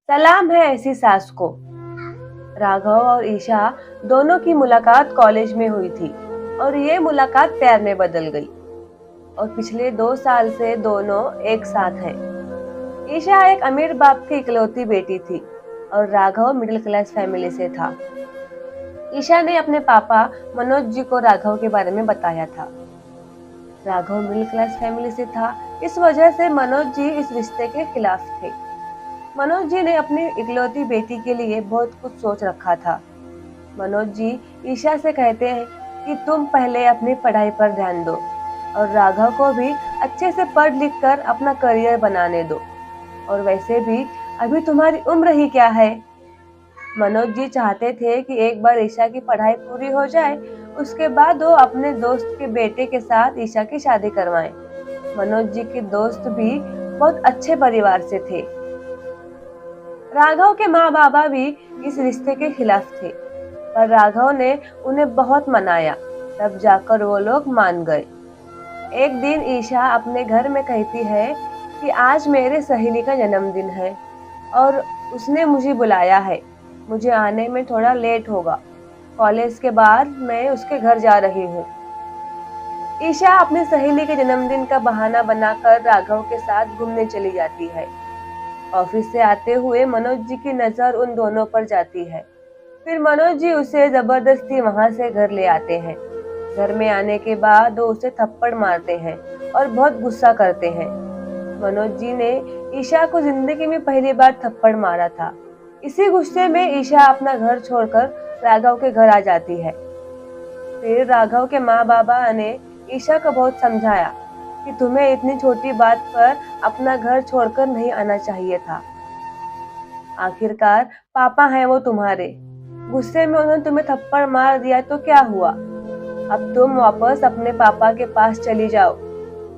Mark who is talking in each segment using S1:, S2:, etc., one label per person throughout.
S1: सलाम है ऐसी सास को। राघव और ईशा दोनों की मुलाकात कॉलेज में हुई थी और ये मुलाकात प्यार में बदल गई और पिछले 2 साल से दोनों एक साथ हैं। ईशा एक अमीर बाप की इकलौती बेटी थी और राघव मिडिल क्लास फैमिली से था। ईशा ने अपने पापा मनोज जी को राघव के बारे में बताया था। राघव मिडिल क्लास फैमिली से था, इस वजह से मनोज जी इस रिश्ते के खिलाफ थे। मनोज जी ने अपनी इकलौती बेटी के लिए बहुत कुछ सोच रखा था। मनोज जी ईशा से कहते हैं कि तुम पहले अपनी पढ़ाई पर ध्यान दो और राघव को भी अच्छे से पढ़ लिख कर अपना करियर बनाने दो। और वैसे भी अभी तुम्हारी उम्र ही क्या है। मनोज जी चाहते थे कि एक बार ईशा की पढ़ाई पूरी हो जाए, उसके बाद वो अपने दोस्त के बेटे के साथ ईशा की शादी करवाएं। मनोज जी के दोस्त भी बहुत अच्छे परिवार से थे। राघव के माँ बाबा भी इस रिश्ते के खिलाफ थे, पर राघव ने उन्हें बहुत मनाया, तब जाकर वो लोग मान गए। एक दिन ईशा अपने घर में कहती है कि आज मेरे सहेली का जन्मदिन है और उसने मुझे बुलाया है। मुझे आने में थोड़ा लेट होगा। कॉलेज के बाद मैं उसके घर जा रही हूँ। ईशा अपनी सहेली के जन्मदिन का बहाना बनाकर राघव के साथ घूमने चली जाती है। ऑफिस से आते हुए मनोज जी की नजर उन दोनों पर जाती है। फिर मनोज जी उसे जबरदस्ती वहां से घर ले आते हैं। घर में आने के बाद वो उसे थप्पड़ मारते हैं और बहुत गुस्सा करते हैं। मनोज जी ने ईशा को जिंदगी में पहली बार थप्पड़ मारा था। इसी गुस्से में ईशा अपना घर छोड़कर राघव के घर आ जाती है। फिर राघव के माँ बाबा ने ईशा को बहुत समझाया कि तुम्हें इतनी छोटी बात पर अपना घर छोड़कर नहीं आना चाहिए था। आखिरकार पापा हैं वो तुम्हारे। गुस्से में उन्होंने तुम्हें थप्पड़ मार दिया तो क्या हुआ। अब तुम वापस अपने पापा के पास चली जाओ।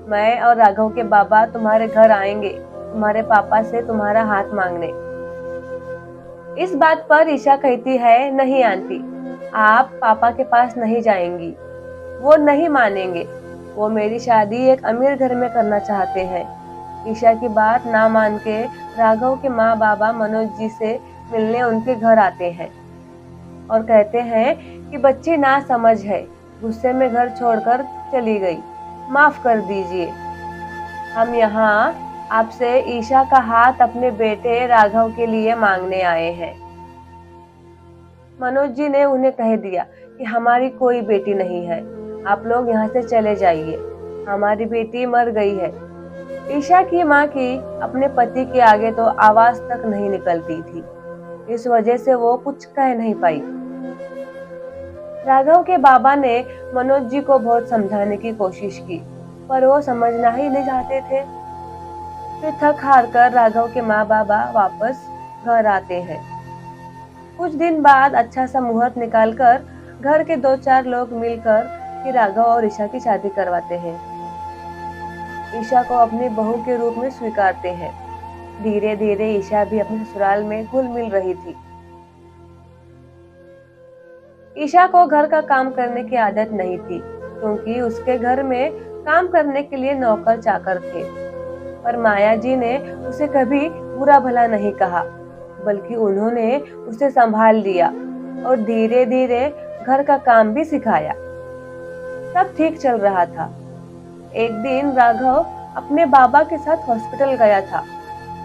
S1: मैं और राघव के बाबा तुम्हारे घर आएंगे तुम्हारे पापा से तुम्हारा हाथ मांगने। इस बात पर ईशा कहती है, नहीं आंटी, आप पापा के पास नहीं जाएंगी। वो नहीं मानेंगे। वो मेरी शादी एक अमीर घर में करना चाहते हैं। ईशा की बात ना मान के राघव के माँ बाबा मनोज जी से मिलने उनके घर आते हैं और कहते हैं कि बच्ची ना समझ है, गुस्से में घर छोड़कर चली गई, माफ कर दीजिए। हम यहाँ आपसे ईशा का हाथ अपने बेटे राघव के लिए मांगने आए हैं। मनोज जी ने उन्हें कह दिया कि हमारी कोई बेटी नहीं है, आप लोग यहाँ से चले जाइए, हमारी बेटी मर गई है। ईशा की माँ की अपने पति के आगे तो आवाज तक नहीं निकलती थी, इस वजह से वो कुछ कह नहीं पाई। राघव के बाबा ने मनोज जी को बहुत समझाने की कोशिश की, पर वो समझना ही नहीं चाहते थे। फिर थक हार कर राघव के माँ बाबा वापस घर आते हैं। कुछ दिन बाद अच्छा सा मुहूर्त निकालकर घर के 2-4 लोग मिलकर कि राघव और ईशा की शादी करवाते हैं। ईशा को अपनी बहू के रूप में स्वीकारते हैं। धीरे धीरे ईशा भी अपने ससुराल में घुल मिल रही थी। ईशा को घर का काम करने की आदत नहीं थी, क्योंकि उसके घर में काम करने के लिए नौकर चाकर थे। पर माया जी ने उसे कभी बुरा भला नहीं कहा, बल्कि उन्होंने उसे संभाल लिया और धीरे धीरे घर का काम भी सिखाया। सब ठीक चल रहा था। एक दिन राघव अपने बाबा के साथ हॉस्पिटल गया था,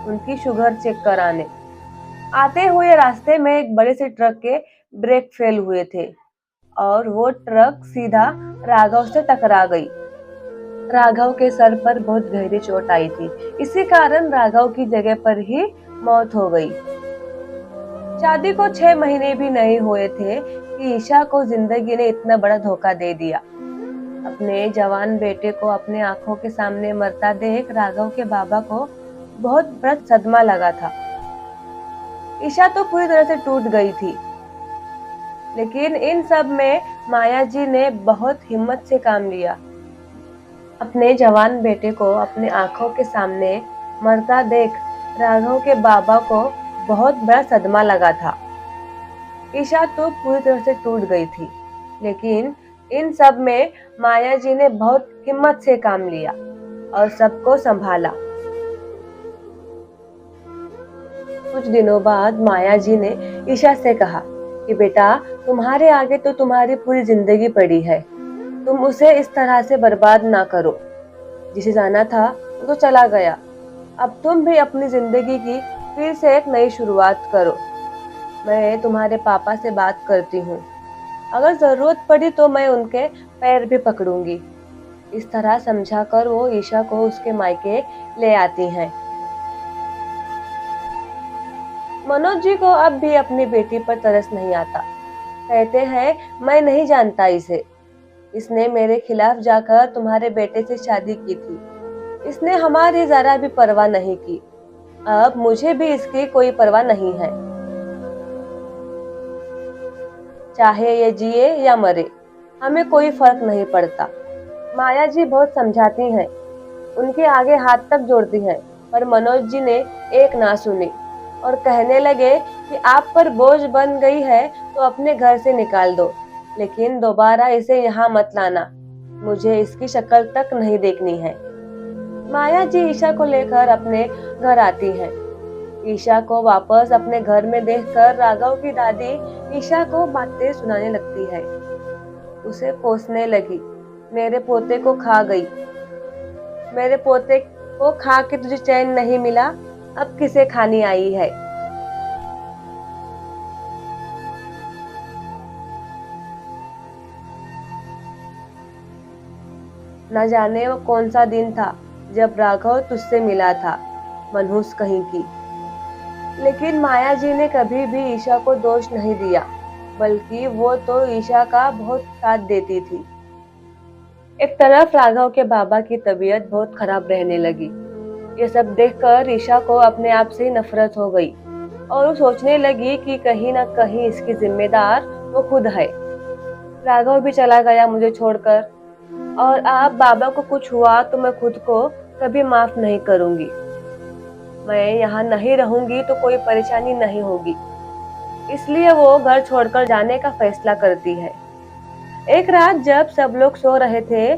S1: उनकी शुगर चेक कराने। आते हुए रास्ते में एक बड़े से ट्रक के ब्रेक फेल हुए थे और वो ट्रक सीधा राघव से टकरा गई। राघव के सर पर बहुत गहरी चोट आई थी, इसी कारण राघव की जगह पर ही मौत हो गई। शादी को 6 महीने भी नहीं हुए थे कि ईशा को जिंदगी ने इतना बड़ा धोखा दे दिया। अपने जवान बेटे को अपने आंखों के सामने मरता देख राघव के बाबा को बहुत बड़ा सदमा लगा था। ईशा तो पूरी तरह से टूट गई थी, लेकिन इन सब में माया जी ने बहुत हिम्मत से काम लिया। अपने जवान बेटे को अपने आंखों के सामने मरता देख राघव के बाबा को बहुत बड़ा सदमा लगा था। ईशा तो पूरी तरह से टूट गई थी, लेकिन इन सब में माया जी ने बहुत हिम्मत से काम लिया और सबको संभाला। कुछ दिनों बाद माया जी ने ईशा से कहा कि बेटा, तुम्हारे आगे तो तुम्हारी पूरी जिंदगी पड़ी है, तुम उसे इस तरह से बर्बाद ना करो। जिसे जाना था वो तो चला गया, अब तुम भी अपनी जिंदगी की फिर से एक नई शुरुआत करो। मैं तुम्हारे पापा से बात करती हूँ, अगर जरूरत पड़ी तो मैं उनके पैर भी पकड़ूंगी। इस तरह समझाकर वो ईशा को उसके मायके ले आती हैं। मनोज जी को अब भी अपनी बेटी पर तरस नहीं आता। कहते हैं, मैं नहीं जानता इसे, इसने मेरे खिलाफ जाकर तुम्हारे बेटे से शादी की थी, इसने हमारी जरा भी परवाह नहीं की, अब मुझे भी इसकी कोई परवाह नहीं है। चाहे ये जिए या मरे, हमें कोई फर्क नहीं पड़ता। माया जी बहुत समझाती हैं, उनके आगे हाथ तक जोड़ती हैं, पर मनोज जी ने एक ना सुनी और कहने लगे कि आप पर बोझ बन गई है तो अपने घर से निकाल दो, लेकिन दोबारा इसे यहाँ मत लाना, मुझे इसकी शक्ल तक नहीं देखनी है। माया जी ईशा को लेकर अपने घर आती हैं। ईशा को वापस अपने घर में देखकर राघव की दादी ईशा को बातें सुनाने लगती है। उसे कोसने लगी, मेरे पोते को खा गई, मेरे पोते को खा के तुझे चैन नहीं मिला, अब किसे खानी आई है। न जाने वो कौन सा दिन था जब राघव तुझसे मिला था, मनहूस कहीं की। लेकिन माया जी ने कभी भी ईशा को दोष नहीं दिया, बल्कि वो तो ईशा का बहुत साथ देती थी। एक तरफ राघव के बाबा की तबीयत बहुत खराब रहने लगी। ये सब देखकर ईशा को अपने आप से नफरत हो गई और वो सोचने लगी कि कहीं ना कहीं इसकी जिम्मेदार वो खुद है। राघव भी चला गया मुझे छोड़कर, और अब बाबा को कुछ हुआ तो मैं खुद को कभी माफ नहीं करूंगी। मैं यहाँ नहीं रहूंगी तो कोई परेशानी नहीं होगी, इसलिए वो घर छोड़कर जाने का फैसला करती है। एक रात जब सब लोग सो रहे थे,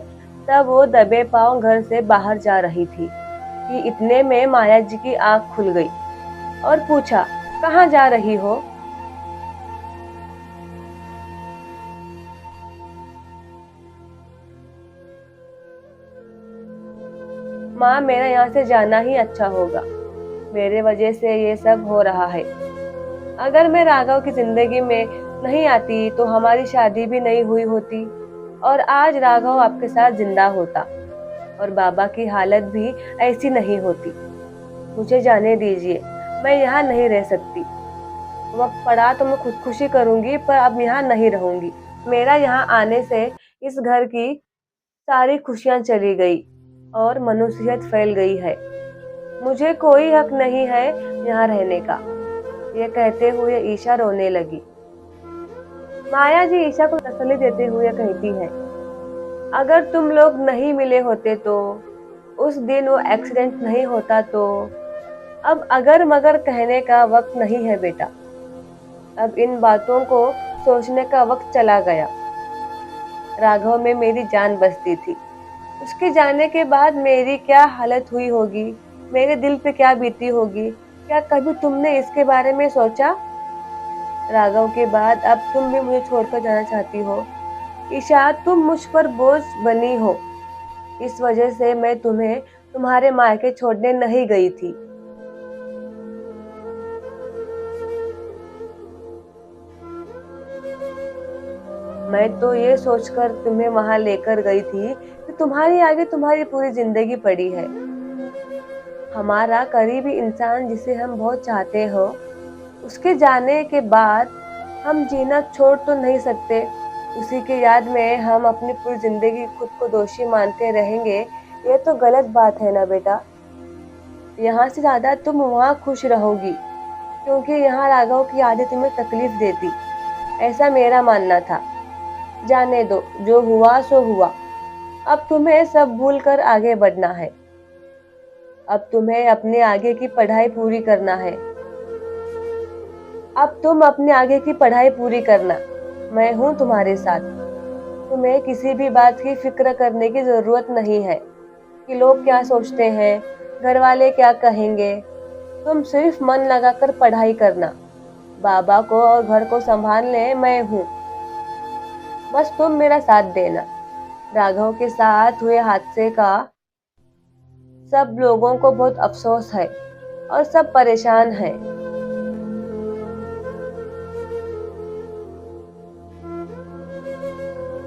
S1: तब वो दबे पांव घर से बाहर जा रही थी कि इतने में माया जी की आंख खुल गई और पूछा, कहाँ जा रही हो? माँ, मेरा यहाँ से जाना ही अच्छा होगा, मेरे वजह से ये सब हो रहा है। अगर मैं राघव की जिंदगी में नहीं आती तो हमारी शादी भी नहीं हुई होती और आज राघव आपके साथ जिंदा होता और बाबा की हालत भी ऐसी नहीं होती। मुझे जाने दीजिए, मैं यहाँ नहीं रह सकती। वक्त पड़ा तो मैं खुदकुशी करूंगी, पर अब यहाँ नहीं रहूंगी। मेरा यहाँ आने से इस घर की सारी खुशियाँ चली गई और मनुष्यत फैल गई है। मुझे कोई हक नहीं है यहाँ रहने का। ये कहते हुए ईशा रोने लगी। माया जी ईशा को तसल्ली देते हुए कहती है, अगर तुम लोग नहीं मिले होते तो, उस दिन वो एक्सीडेंट नहीं होता तो, अब अगर मगर कहने का वक्त नहीं है बेटा। अब इन बातों को सोचने का वक्त चला गया। राघव में मेरी जान बसती थी, उसके जाने के बाद मेरी क्या हालत हुई होगी, मेरे दिल पे क्या बीती होगी, क्या कभी तुमने इसके बारे में सोचा? राघव के बाद अब तुम भी मुझे छोड़कर जाना चाहती हो। ईशा, तुम मुझ पर बोझ बनी हो, इस वजह से मैं तुम्हें तुम्हारे मायके छोड़ने नहीं गई थी। मैं तो ये सोचकर तुम्हें वहां लेकर गई थी कि तुम्हारी आगे तुम्हारी पूरी जिंदगी पड़ी है। हमारा करीबी इंसान जिसे हम बहुत चाहते हो, उसके जाने के बाद हम जीना छोड़ तो नहीं सकते। उसी के याद में हम अपनी पूरी जिंदगी खुद को दोषी मानते रहेंगे, ये तो गलत बात है ना बेटा। यहाँ से ज्यादा तुम वहाँ खुश रहोगी, क्योंकि यहाँ राघव की आदत तुम्हें तकलीफ देती, ऐसा मेरा मानना था। जाने दो, जो हुआ सो हुआ। अब तुम्हें सब भूल कर आगे बढ़ना है। अब तुम्हें अपने आगे की पढ़ाई पूरी करना है। अब तुम अपने आगे की पढ़ाई पूरी करना, मैं हूँ तुम्हारे साथ। तुम्हें किसी भी बात की फिक्र करने की जरूरत नहीं है कि लोग क्या सोचते हैं, घर वाले क्या कहेंगे। तुम सिर्फ मन लगाकर पढ़ाई करना, बाबा को और घर को संभालने मैं हूँ, बस तुम मेरा साथ देना। राघव के साथ हुए हादसे का सब लोगों को बहुत अफसोस है और सब परेशान हैं।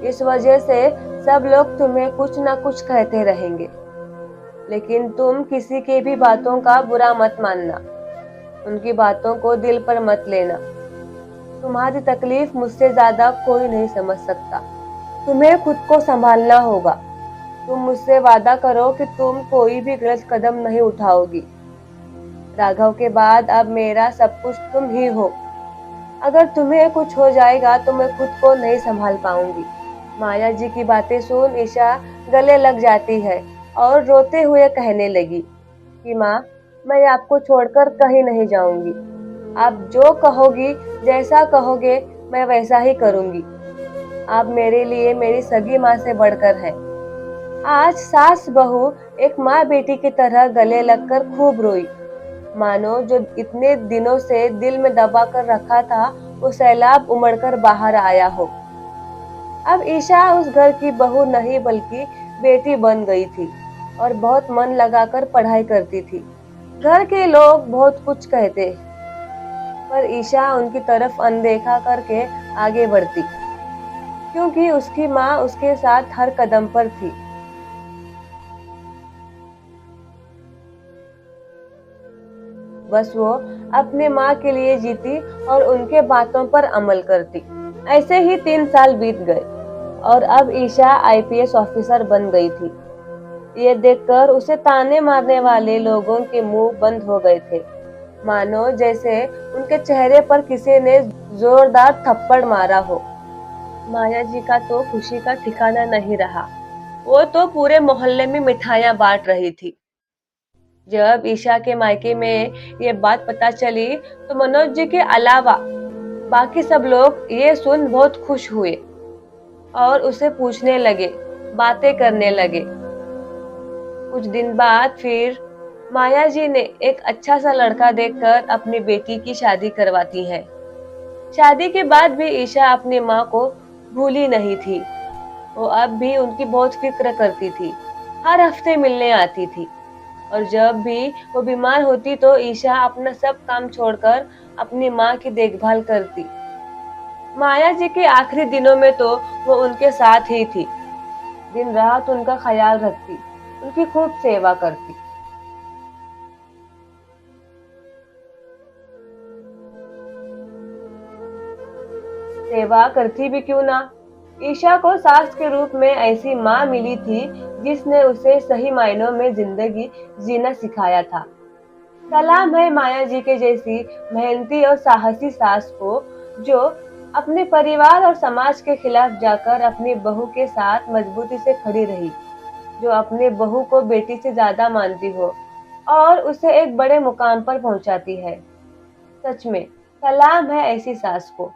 S1: इस वजह से सब लोग तुम्हें कुछ ना कुछ कहते रहेंगे, लेकिन तुम किसी की भी बातों का बुरा मत मानना, उनकी बातों को दिल पर मत लेना। तुम्हारी तकलीफ मुझसे ज्यादा कोई नहीं समझ सकता। तुम्हें खुद को संभालना होगा। तुम मुझसे वादा करो कि तुम कोई भी गलत कदम नहीं उठाओगी। राघव के बाद अब मेरा सब कुछ तुम ही हो। अगर तुम्हें कुछ हो जाएगा तो मैं खुद को नहीं संभाल पाऊंगी। माया जी की बातें सुन ईशा गले लग जाती है और रोते हुए कहने लगी कि माँ, मैं आपको छोड़कर कहीं नहीं जाऊंगी। आप जो कहोगी, जैसा कहोगे, मैं वैसा ही करूंगी। आप मेरे लिए मेरी सगी माँ से बढ़कर हैं। आज सास बहू एक माँ बेटी की तरह गले लगकर खूब रोई, मानो जो इतने दिनों से दिल में दबा कर रखा था वो सैलाब उमड़कर बाहर आया हो। अब ईशा उस घर की बहू नहीं बल्कि बेटी बन गई थी और बहुत मन लगाकर पढ़ाई करती थी। घर के लोग बहुत कुछ कहते, पर ईशा उनकी तरफ अनदेखा करके आगे बढ़ती, क्योंकि उसकी माँ उसके साथ हर कदम पर थी। बस वो अपने माँ के लिए जीती और उनके बातों पर अमल करती। ऐसे ही 3 साल बीत गए और अब ईशा आईपीएस ऑफिसर बन गई थी। ये देखकर उसे ताने मारने वाले लोगों के मुंह बंद हो गए थे, मानो जैसे उनके चेहरे पर किसी ने जोरदार थप्पड़ मारा हो। माया जी का तो खुशी का ठिकाना नहीं रहा। वो तो पूरे मोहल्ले में मिठाइयां बांट रही थी। जब ईशा के मायके में ये बात पता चली तो मनोज जी के अलावा बाकी सब लोग ये सुन बहुत खुश हुए और उसे पूछने लगे, बातें करने लगे। कुछ दिन बाद फिर माया जी ने एक अच्छा सा लड़का देखकर अपनी बेटी की शादी करवाती है। शादी के बाद भी ईशा अपनी माँ को भूली नहीं थी। वो अब भी उनकी बहुत फिक्र करती थी, हर हफ्ते मिलने आती थी और जब भी वो बीमार होती तो ईशा अपना सब काम छोड़कर अपनी माँ की देखभाल करती। माया जी के आखिरी दिनों में तो वो उनके साथ ही थी, दिन रात उनका ख्याल रखती, उनकी खूब सेवा करती। सेवा करती भी क्यों ना, ईशा को सास के रूप में ऐसी माँ मिली थी जिसने उसे सही मायनों में जिंदगी जीना सिखाया था। सलाम है माया जी के जैसी मेहनती और साहसी सास को, जो अपने परिवार और समाज के खिलाफ जाकर अपनी बहू के साथ मजबूती से खड़ी रही, जो अपने बहू को बेटी से ज्यादा मानती हो और उसे एक बड़े मुकाम पर पहुंचाती है। सच में सलाम है ऐसी सास को।